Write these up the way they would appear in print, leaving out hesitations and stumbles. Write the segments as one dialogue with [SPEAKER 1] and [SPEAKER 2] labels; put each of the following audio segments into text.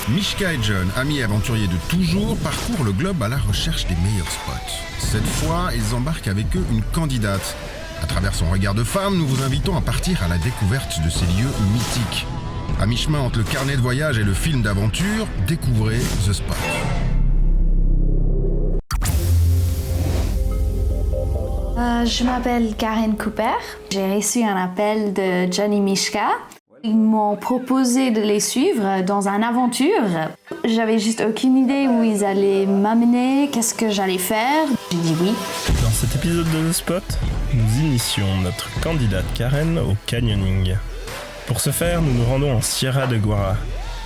[SPEAKER 1] Mishka et John, amis et aventuriers de toujours, parcourent le globe à la recherche des meilleurs spots. Cette fois, ils embarquent avec eux une candidate. À travers son regard de femme, nous vous invitons à partir à la découverte de ces lieux mythiques. À mi-chemin entre le carnet de voyage et le film d'aventure, découvrez The Spot.
[SPEAKER 2] Je m'appelle Karen Cooper. J'ai reçu un appel de John et Mishka. Ils m'ont proposé de les suivre dans une aventure. J'avais juste aucune idée où ils allaient m'amener, qu'est-ce que j'allais faire. J'ai dit oui.
[SPEAKER 3] Dans cet épisode de The Spot, nous initions notre candidate Karen au canyoning. Pour ce faire, nous nous rendons en Sierra de Guara,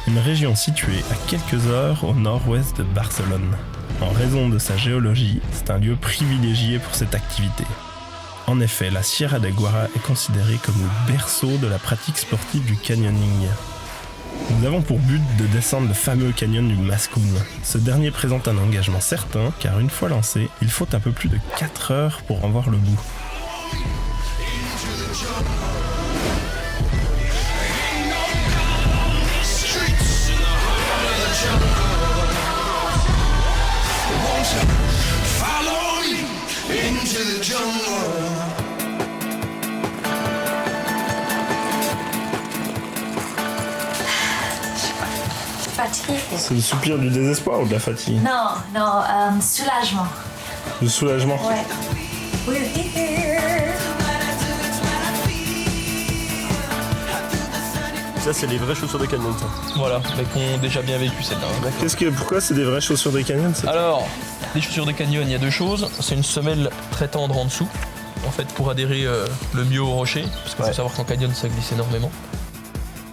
[SPEAKER 3] une région située à quelques heures au nord-ouest de Barcelone. En raison de sa géologie, c'est un lieu privilégié pour cette activité. En effet, la Sierra de Guara est considérée comme le berceau de la pratique sportive du canyoning. Nous avons pour but de descendre le fameux canyon du Mascoun. Ce dernier présente un engagement certain, car une fois lancé, il faut un peu plus de 4 heures pour en voir le bout.
[SPEAKER 2] Fatiguée.
[SPEAKER 3] C'est le soupir du désespoir ou de la fatigue?
[SPEAKER 2] Non, soulagement.
[SPEAKER 3] Du soulagement?
[SPEAKER 2] Ouais.
[SPEAKER 4] Ça, c'est les vraies chaussures de canyon, ça.
[SPEAKER 5] Voilà, mais qui ont déjà bien vécu celle-là.
[SPEAKER 3] Pourquoi c'est des vraies chaussures de canyon ça?
[SPEAKER 5] Alors, les chaussures de canyon, il y a deux choses. C'est une semelle très tendre en dessous, en fait, pour adhérer le mieux au rocher, parce qu'il faut savoir qu'en canyon, ça glisse énormément.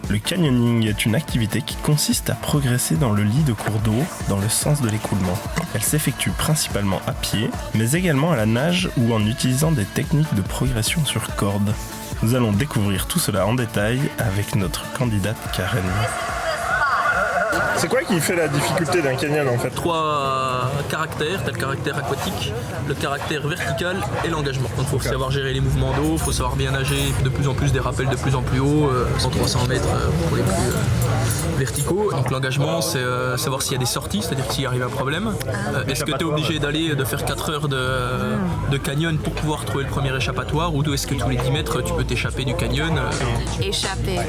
[SPEAKER 3] Le canyoning est une activité qui consiste à progresser dans le lit de cours d'eau dans le sens de l'écoulement. Elle s'effectue principalement à pied, mais également à la nage ou en utilisant des techniques de progression sur corde. Nous allons découvrir tout cela en détail avec notre candidate Karen. C'est quoi qui fait la difficulté d'un canyon en fait?
[SPEAKER 5] 3 caractères, t'as le caractère aquatique, le caractère vertical et l'engagement. Donc il faut savoir gérer les mouvements d'eau, il faut savoir bien nager, de plus en plus des rappels de plus en plus haut, 100-300 mètres pour les plus verticaux. Donc l'engagement, c'est savoir s'il y a des sorties, c'est-à-dire s'il arrive un problème. Est-ce que tu es obligé de faire 4 heures de canyon pour pouvoir trouver le premier échappatoire, ou est-ce que tous les 10 mètres tu peux t'échapper du canyon?
[SPEAKER 2] Échapper.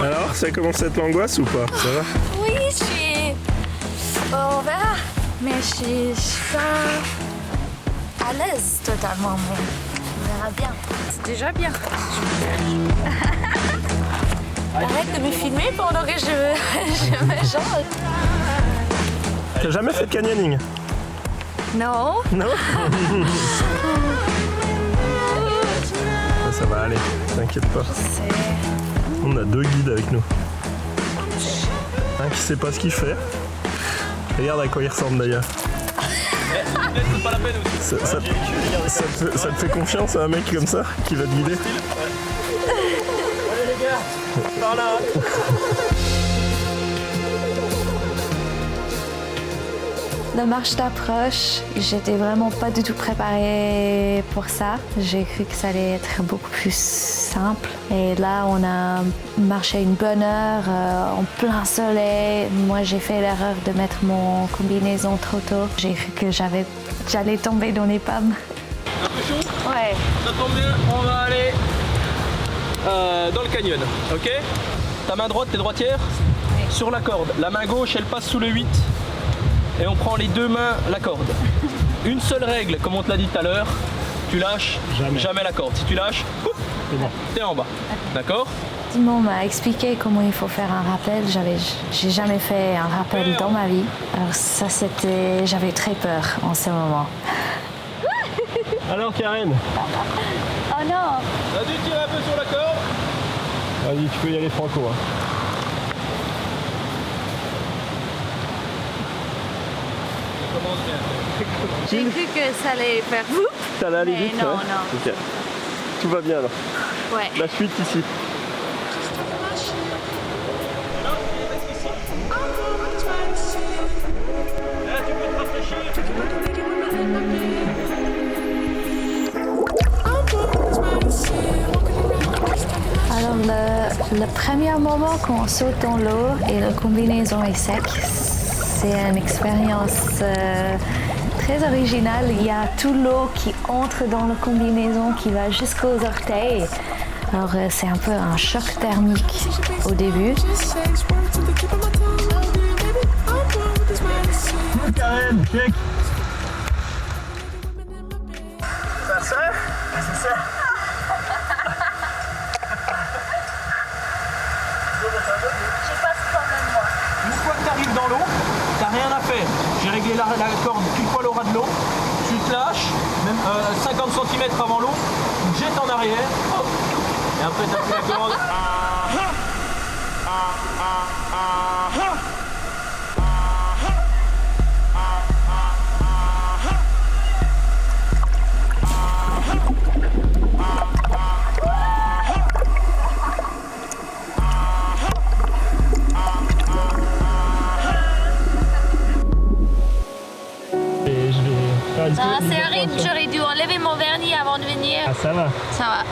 [SPEAKER 3] Alors, ça commence à être l'angoisse ou pas? Ça va?
[SPEAKER 2] Oui, je suis... on verra. Mais je suis pas à l'aise totalement. Mais on verra bien. C'est déjà bien. Arrête de me filmer pendant que je me change.
[SPEAKER 3] T'as jamais fait de canyoning?
[SPEAKER 2] Non.
[SPEAKER 3] Non? Ça va aller, t'inquiète pas. On a 2 guides avec nous. Un qui sait pas ce qu'il fait. Regarde à quoi il ressemble d'ailleurs. Ça te fait confiance à un mec comme ça qui va te guider?
[SPEAKER 4] Allez les gars, par là.
[SPEAKER 2] La marche d'approche, j'étais vraiment pas du tout préparée pour ça. J'ai cru que ça allait être beaucoup plus simple. Et là, on a marché une bonne heure en plein soleil. Moi, j'ai fait l'erreur de mettre mon combinaison trop tôt. J'ai cru que j'allais tomber dans les pommes.
[SPEAKER 5] Un peu chaud?
[SPEAKER 2] Ouais.
[SPEAKER 5] Ça tombe bien, on va aller dans le canyon, ok? Ta main droite, t'es droitière?
[SPEAKER 2] Oui.
[SPEAKER 5] Sur la corde. La main gauche, elle passe sous le 8. Et on prend les 2 mains la corde. Une seule règle, comme on te l'a dit tout à l'heure, tu lâches jamais la corde. Si tu lâches, t'es en bas. D'accord?
[SPEAKER 2] Simon m'a expliqué comment il faut faire un rappel. J'ai jamais fait un rappel dans ma vie. Alors ça, j'avais très peur en ce moment.
[SPEAKER 4] Alors Karen,
[SPEAKER 2] Oh non!
[SPEAKER 5] Vas-y, tire un peu sur la corde.
[SPEAKER 4] vas-y, tu peux y aller franco. Hein.
[SPEAKER 2] J'ai cru que ça allait faire vous.
[SPEAKER 4] Ça allait aller
[SPEAKER 2] Mais
[SPEAKER 4] vite?
[SPEAKER 2] non,
[SPEAKER 4] ouais.
[SPEAKER 2] non.
[SPEAKER 4] Ok. Tout va bien alors.
[SPEAKER 2] Ouais.
[SPEAKER 4] La suite ici.
[SPEAKER 5] Là, tu peux te rafraîchir.
[SPEAKER 2] Le premier moment qu'on saute dans l'eau et la combinaison est sec, c'est une expérience très originale. Il y a tout l'eau qui entre dans la combinaison qui va jusqu'aux orteils. Alors c'est un peu un choc thermique au début.
[SPEAKER 4] Karen, check. Ça sert? Ça sert.
[SPEAKER 2] J'ai pas ce problème moi.
[SPEAKER 5] Une fois que tu arrives dans l'eau, t'as rien à faire. J'ai réglé la corde pile poil au ras de l'eau. Tu te lâches, même 50 cm avant l'eau, tu te jettes en arrière, hop, et après t'appuies la corde.
[SPEAKER 6] Non, c'est horrible, j'aurais dû enlever mon vernis avant de venir.
[SPEAKER 3] Ah, ça va.
[SPEAKER 6] Ça va,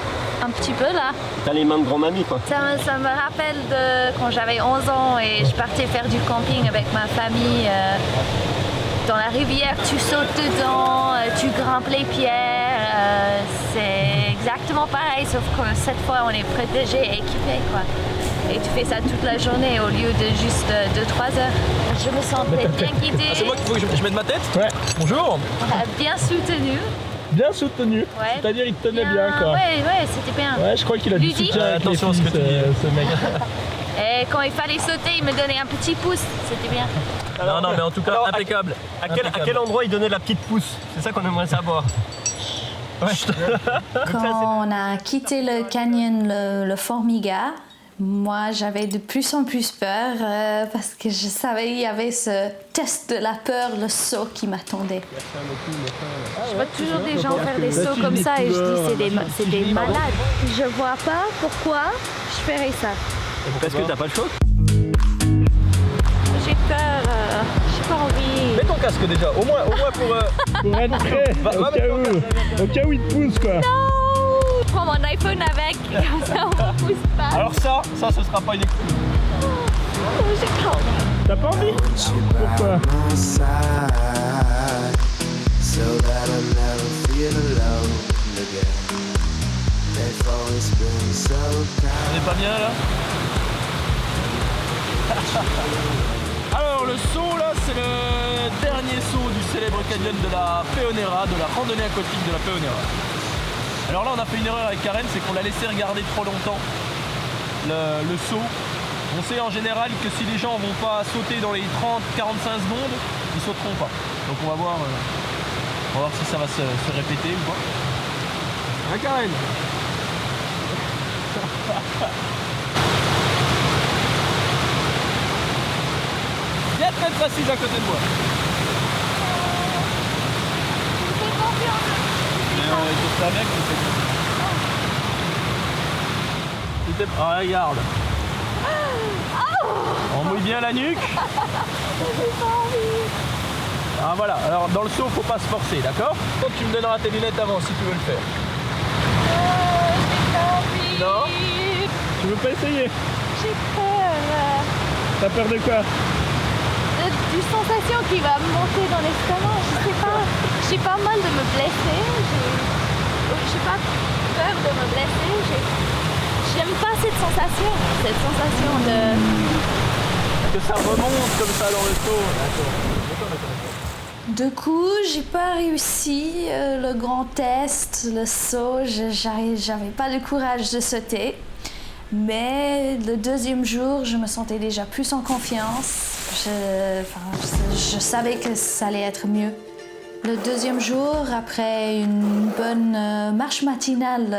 [SPEAKER 6] un petit peu là.
[SPEAKER 4] T'as les mains de grand-mamie, quoi.
[SPEAKER 6] Ça me rappelle de quand j'avais 11 ans et je partais faire du camping avec ma famille dans la rivière. Tu sautes dedans, tu grimpes les pierres. C'est exactement pareil, sauf que cette fois on est protégé et équipé, quoi. Et tu fais ça toute la journée au lieu de juste 2-3 heures. Je me sentais bien guidée,
[SPEAKER 5] C'est moi qu'il faut que je mette ma tête?
[SPEAKER 3] Ouais,
[SPEAKER 5] Bonjour.
[SPEAKER 6] bien soutenue.
[SPEAKER 3] bien soutenu.
[SPEAKER 6] Ouais.
[SPEAKER 3] C'est-à-dire, il te tenait bien, quoi.
[SPEAKER 6] Ouais, c'était bien.
[SPEAKER 3] Ouais, je crois qu'il a du
[SPEAKER 6] Ludique.
[SPEAKER 3] soutien avec
[SPEAKER 5] Attention à
[SPEAKER 3] les
[SPEAKER 5] ce
[SPEAKER 3] filles,
[SPEAKER 5] que tu dis.
[SPEAKER 3] ce mec.
[SPEAKER 6] Et quand il fallait sauter, il me donnait un petit pouce. C'était bien.
[SPEAKER 5] Non, mais en tout cas,
[SPEAKER 4] Alors,
[SPEAKER 5] impeccable.
[SPEAKER 4] À quel endroit il donnait la petite pousse? C'est ça qu'on aimerait savoir.
[SPEAKER 2] Quand on a quitté le canyon le Formiga, moi j'avais de plus en plus peur parce que je savais qu'il y avait ce test de la peur, le saut qui m'attendait.
[SPEAKER 6] Je vois toujours des gens faire des sauts comme ça et je dis c'est des malades. Je vois pas pourquoi je ferais ça.
[SPEAKER 4] Parce que t'as pas le choix.
[SPEAKER 6] J'ai peur, j'ai pas envie.
[SPEAKER 4] Mets ton casque déjà, au moins pour.
[SPEAKER 3] Pour être prêt, au cas où il te pousse, quoi.
[SPEAKER 6] Je prends mon iPhone avec, comme ça on ne pousse pas.
[SPEAKER 4] Alors ça ce sera pas une excuse.
[SPEAKER 6] J'ai pas envie.
[SPEAKER 3] T'as pas envie? Pourquoi?
[SPEAKER 5] On est pas bien là? Alors le saut là, c'est le dernier saut du célèbre canyon de la Peonera, de la randonnée aquatique de la Peonera. Alors là on a fait une erreur avec Karen, c'est qu'on l'a laissé regarder trop longtemps le saut. On sait en général que si les gens vont pas sauter dans les 30-45 secondes, ils sauteront pas. Donc on va voir si ça va se répéter ou pas. Hein Karen? Viens te mettre assise à côté de moi. C'est un mec qui fait ça. Ah, regarde. On mouille bien la nuque. Ah voilà, alors dans le saut faut pas se forcer, d'accord? Donc tu me donneras tes lunettes avant si tu veux le faire. Non?
[SPEAKER 3] Tu veux pas essayer?
[SPEAKER 6] J'ai peur.
[SPEAKER 3] T'as peur de quoi?
[SPEAKER 6] Du sensation qui va me monter dans l'estomac, je sais pas. J'ai pas mal de me blesser. J'ai pas peur de me blesser. J'aime pas cette sensation de.
[SPEAKER 5] Que ça remonte comme ça dans le saut.
[SPEAKER 2] Du coup, j'ai pas réussi le grand test, le saut, j'avais pas le courage de sauter. Mais le deuxième jour, je me sentais déjà plus en confiance. Je savais que ça allait être mieux. Le deuxième jour, après une bonne marche matinale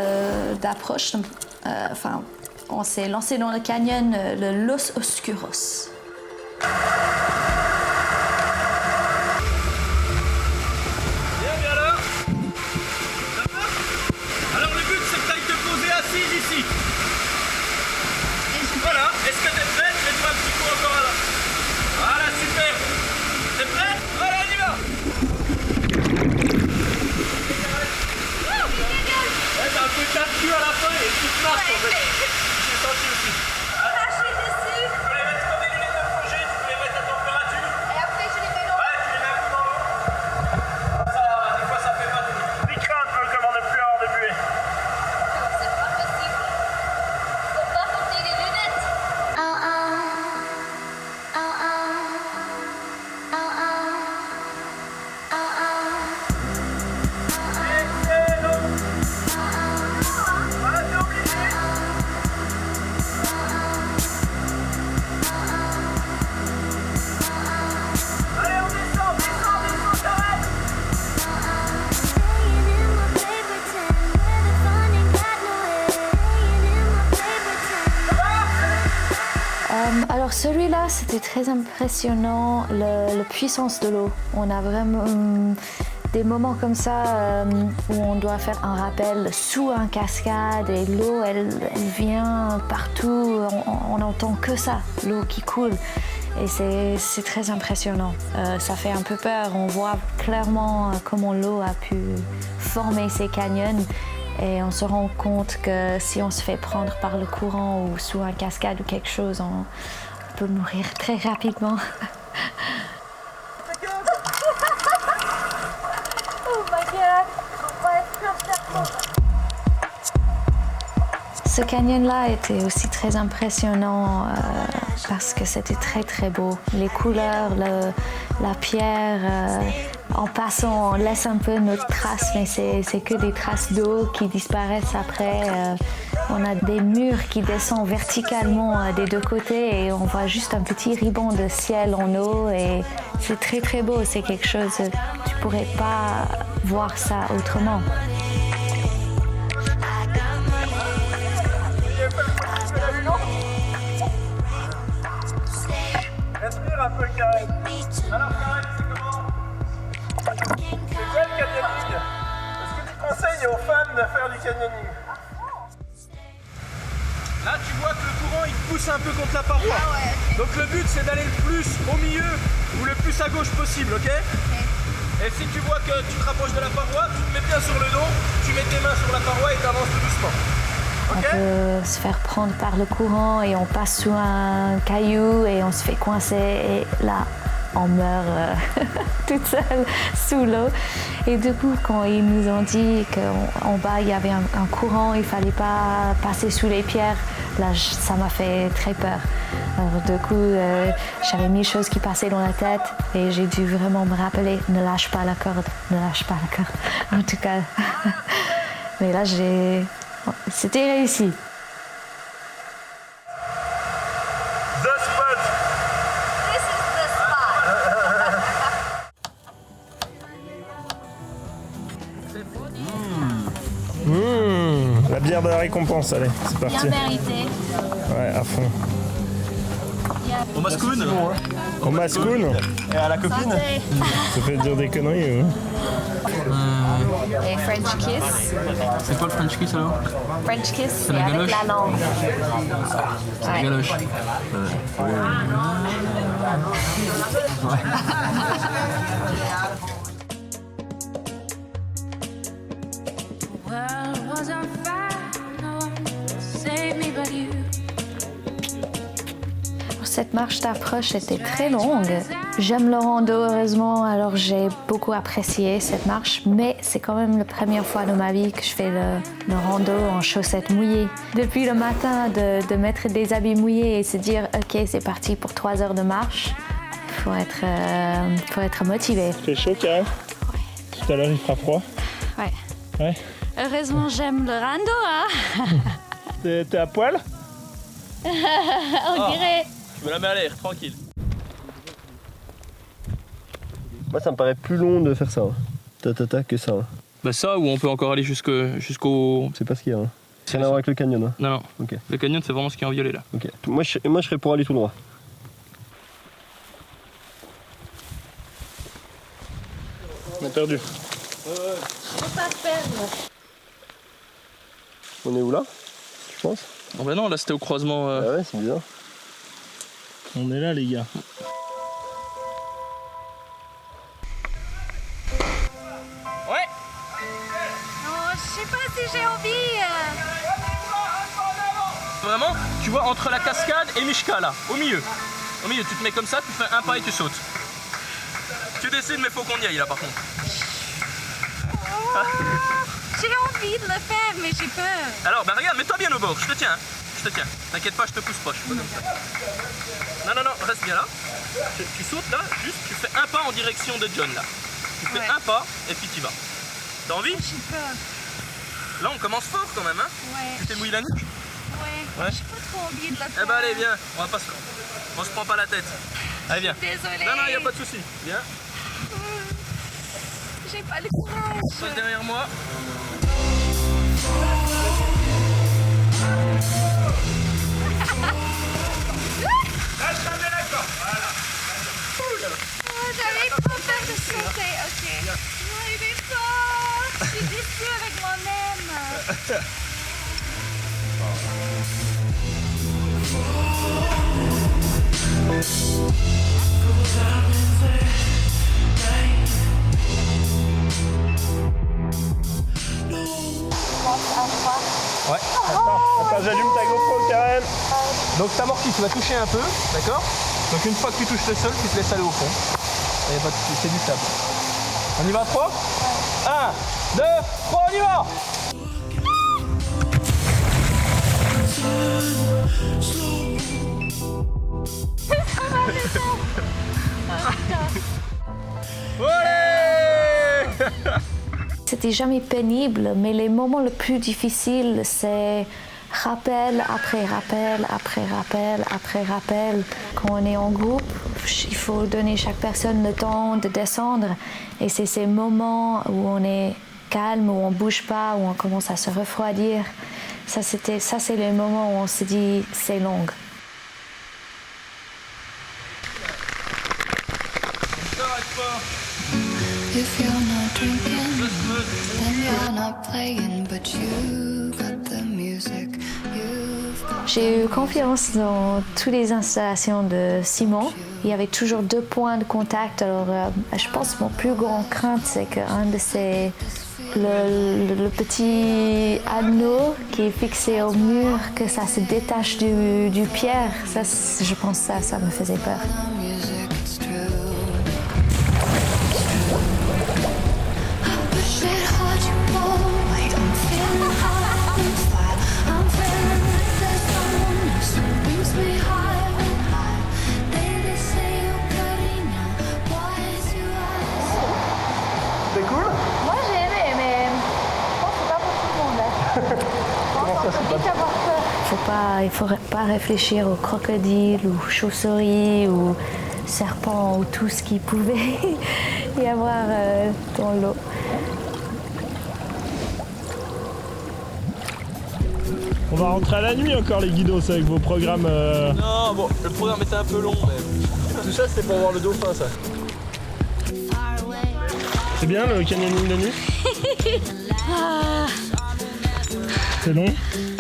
[SPEAKER 2] d'approche, on s'est lancé dans le canyon, le Los Oscuros.
[SPEAKER 4] Alors le but c'est que t'ailles te poser assise ici. Voilà, est-ce que t'es prête? Mets-toi un petit coup encore là. Voilà, super. T'es prête? Voilà, on y va. Ouais, t'as un peu de cul à la fin et tu te marches en fait. J'ai senti aussi.
[SPEAKER 2] Alors celui-là, c'était très impressionnant, la puissance de l'eau. On a vraiment des moments comme ça où on doit faire un rappel sous un cascade et l'eau, elle vient partout. On n'entend que ça, l'eau qui coule. Et c'est très impressionnant. Ça fait un peu peur. On voit clairement comment l'eau a pu former ces canyons. Et on se rend compte que si on se fait prendre par le courant ou sous un cascade ou quelque chose, on peut mourir très rapidement. Ce canyon-là était aussi très impressionnant parce que c'était très très beau. Les couleurs, la pierre, en passant on laisse un peu notre trace, mais c'est que des traces d'eau qui disparaissent après. On a des murs qui descendent verticalement des deux côtés et on voit juste un petit ruban de ciel en eau et c'est très très beau, c'est quelque chose, tu pourrais pas voir ça autrement.
[SPEAKER 4] Respire un peu, Karen. Alors, Karen, c'est comment? C'est quoi le canyoning? Est-ce que tu conseilles aux femmes de faire du canyoning? Là, tu vois que le courant, il pousse un peu contre la paroi. Ah ouais. Donc le but, c'est d'aller le plus au milieu ou le plus à gauche possible, ok? Et si tu vois que tu te rapproches de la paroi, tu te mets bien sur le dos, tu mets tes mains sur la paroi et tu avances tout doucement.
[SPEAKER 2] On peut se faire prendre par le courant et on passe sous un caillou et on se fait coincer et là, on meurt toute seule sous l'eau. Et du coup, quand ils nous ont dit qu'en bas, il y avait un courant, il ne fallait pas passer sous les pierres, là, ça m'a fait très peur. Alors du coup, j'avais mille choses qui passaient dans la tête et j'ai dû vraiment me rappeler, ne lâche pas la corde, ne lâche pas la corde. En tout cas, mais là, c'était réussi.
[SPEAKER 4] The spot.
[SPEAKER 6] This is the spot.
[SPEAKER 3] La bière de la récompense, allez, c'est parti.
[SPEAKER 6] Bien mérité.
[SPEAKER 3] Ouais, à fond.
[SPEAKER 5] Au mascoun.
[SPEAKER 3] Au mascoun,
[SPEAKER 5] Et à la copine.
[SPEAKER 6] Santé.
[SPEAKER 3] ça fait dire des conneries. Hein.
[SPEAKER 6] Et French kiss.
[SPEAKER 5] C'est quoi le French kiss alors?
[SPEAKER 6] French kiss, c'est
[SPEAKER 5] la
[SPEAKER 6] avec
[SPEAKER 5] galoche?
[SPEAKER 6] la langue.
[SPEAKER 5] C'est la galoche.
[SPEAKER 7] World was on fire, no one save me but you.
[SPEAKER 2] Cette marche d'approche était très longue. J'aime le rando, heureusement, alors j'ai beaucoup apprécié cette marche, mais c'est quand même la première fois de ma vie que je fais le rando en chaussettes mouillées. Depuis le matin, de mettre des habits mouillés et se dire « Ok, c'est parti pour 3 heures de marche », il faut être motivé.
[SPEAKER 3] Il fait chaud, Karen? Tout à l'heure, il fera froid.
[SPEAKER 2] Ouais.
[SPEAKER 3] Ouais.
[SPEAKER 2] Heureusement, j'aime le rando, hein.
[SPEAKER 3] T'es à poil?
[SPEAKER 2] On dirait.
[SPEAKER 5] Je me la mets à l'air, tranquille.
[SPEAKER 8] Moi, ça me paraît plus long de faire ça. Que ça.
[SPEAKER 5] Bah ça, ou on peut encore aller jusqu'au...
[SPEAKER 8] C'est pas ce qu'il y a. C'est rien à voir avec le canyon. Hein.
[SPEAKER 5] Non, non.
[SPEAKER 8] Ok.
[SPEAKER 5] Le canyon, c'est vraiment ce qui est en violet là.
[SPEAKER 8] Ok. Moi, je serais pour aller tout droit.
[SPEAKER 3] On a perdu.
[SPEAKER 2] Faut pas perdre.
[SPEAKER 8] On est où là? Je pense.
[SPEAKER 5] Oh bah non, là c'était au croisement...
[SPEAKER 8] Ah ouais, c'est bizarre.
[SPEAKER 3] On est là, les gars.
[SPEAKER 5] Ouais.
[SPEAKER 6] Non, je sais pas si j'ai envie.
[SPEAKER 5] Vraiment, tu vois, entre la cascade et Mishka là, au milieu. Au milieu, tu te mets comme ça, tu fais un pas et tu sautes. Tu décides, mais faut qu'on y aille là par contre.
[SPEAKER 6] J'ai envie de le faire, mais j'ai peur.
[SPEAKER 5] Alors, bah regarde, mets-toi bien au bord, je te tiens. Hein. Je te tiens. T'inquiète pas, je te pousse pas, je suis pas comme ça. Non, non, non, reste bien là. Tu sautes là, juste, tu fais un pas en direction de John là. Tu fais un pas et puis tu vas. T'as envie?
[SPEAKER 6] J'ai peur.
[SPEAKER 5] Là, on commence fort quand même, hein.
[SPEAKER 6] Ouais.
[SPEAKER 5] Tu t'es mouillé la nuque?
[SPEAKER 6] Ouais.
[SPEAKER 5] Ouais.
[SPEAKER 6] J'ai pas trop envie de le faire.
[SPEAKER 5] Eh ben allez, viens, on se prend pas la tête. Allez, viens.
[SPEAKER 6] Désolée.
[SPEAKER 5] Non, non, y a pas de souci. Viens,
[SPEAKER 6] J'ai pas le courage.
[SPEAKER 5] passe derrière moi.
[SPEAKER 4] Ouais.
[SPEAKER 3] Attends, j'allume ta GoPro, Karen.
[SPEAKER 4] Donc t'amortis, tu vas toucher un peu, d'accord? Donc une fois que tu touches le sol, tu te laisses aller au fond. Et pas de soucis, c'est du sable. On y va 3 1, 2, 3, on y va!
[SPEAKER 2] C'était jamais pénible, mais les moments les plus difficiles, c'est rappel après rappel, après rappel, après rappel. Quand on est en groupe, il faut donner à chaque personne le temps de descendre. Et c'est ces moments où on est calme, où on ne bouge pas, où on commence à se refroidir. Ça, c'est les moments où on se dit c'est long.
[SPEAKER 7] If you're not drinking, then you're not playing, but you got the music.
[SPEAKER 2] J'ai eu confiance dans toutes les installations de Simon. Il y avait toujours 2 points de contact. Alors, je pense que mon plus grand crainte, c'est qu'un de ces... Le petit anneau qui est fixé au mur, que ça se détache du pierre. Ça, je pense que ça me faisait peur.
[SPEAKER 4] C'est cool?
[SPEAKER 6] Moi j'ai aimé, mais je pense que c'est pas pour tout le monde.
[SPEAKER 2] Il faut pas réfléchir aux crocodiles, aux chauves-souris, aux serpents, ou tout ce qui pouvait y avoir dans l'eau.
[SPEAKER 3] On va rentrer à la nuit encore les guidos avec vos programmes.
[SPEAKER 5] Non, bon, le programme était un peu long, mais tout ça c'était pour voir le dauphin, ça.
[SPEAKER 3] C'est bien le canyoning de nuit? C'est long?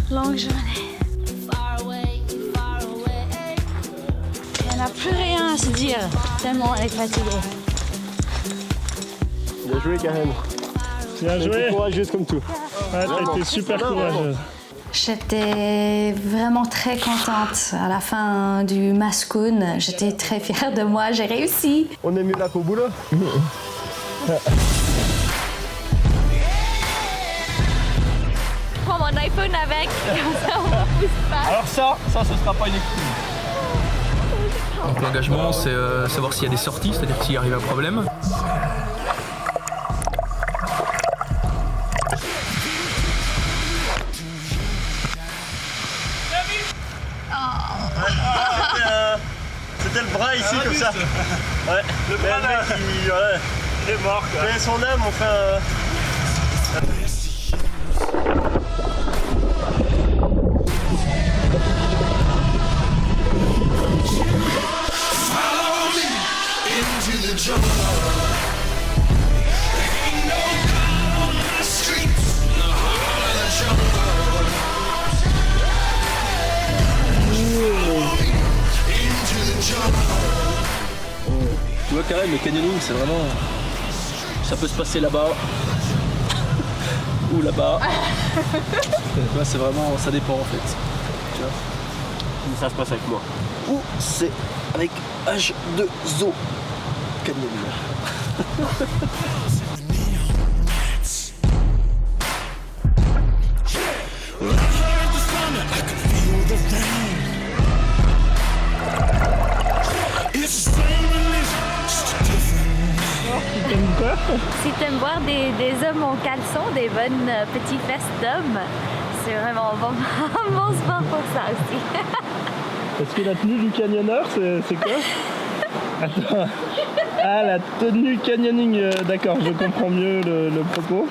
[SPEAKER 6] Longue journée. Il n'y en a plus rien à se dire, tellement elle est fatiguée.
[SPEAKER 8] Bien joué, Karen.
[SPEAKER 3] Bien
[SPEAKER 8] T'as été
[SPEAKER 3] joué.
[SPEAKER 8] courageuse comme tout.
[SPEAKER 3] Ouais, t'as été super courageuse.
[SPEAKER 2] J'étais vraiment très contente. À la fin du Mascoun, j'étais très fière de moi, j'ai réussi.
[SPEAKER 8] On est mieux là qu'au boulot.
[SPEAKER 6] Je prends mon iPhone avec, comme ça on ne pousse pas.
[SPEAKER 4] Alors ça ce sera pas une excuse.
[SPEAKER 5] Donc l'engagement, c'est savoir s'il y a des sorties, c'est-à-dire s'il arrive un problème.
[SPEAKER 8] C'était le bras ici comme ça. Ouais. Le bras là. Il est mort quoi. Mais son âme, on fait un...
[SPEAKER 5] Tu vois Karen, le canyoning c'est vraiment... Ça peut se passer là-bas. Ou là-bas. Là c'est vraiment... ça dépend en fait. Tu vois.
[SPEAKER 8] Ça se passe avec moi.
[SPEAKER 5] Ou c'est avec H2O canyoning.
[SPEAKER 6] Si t'aimes voir des hommes en caleçon, des bonnes petits fesses d'hommes, c'est vraiment un bon sport pour ça aussi.
[SPEAKER 3] Est-ce que la tenue du canyonneur, c'est quoi? Attends. Ah, la tenue canyoning, d'accord, je comprends mieux le propos.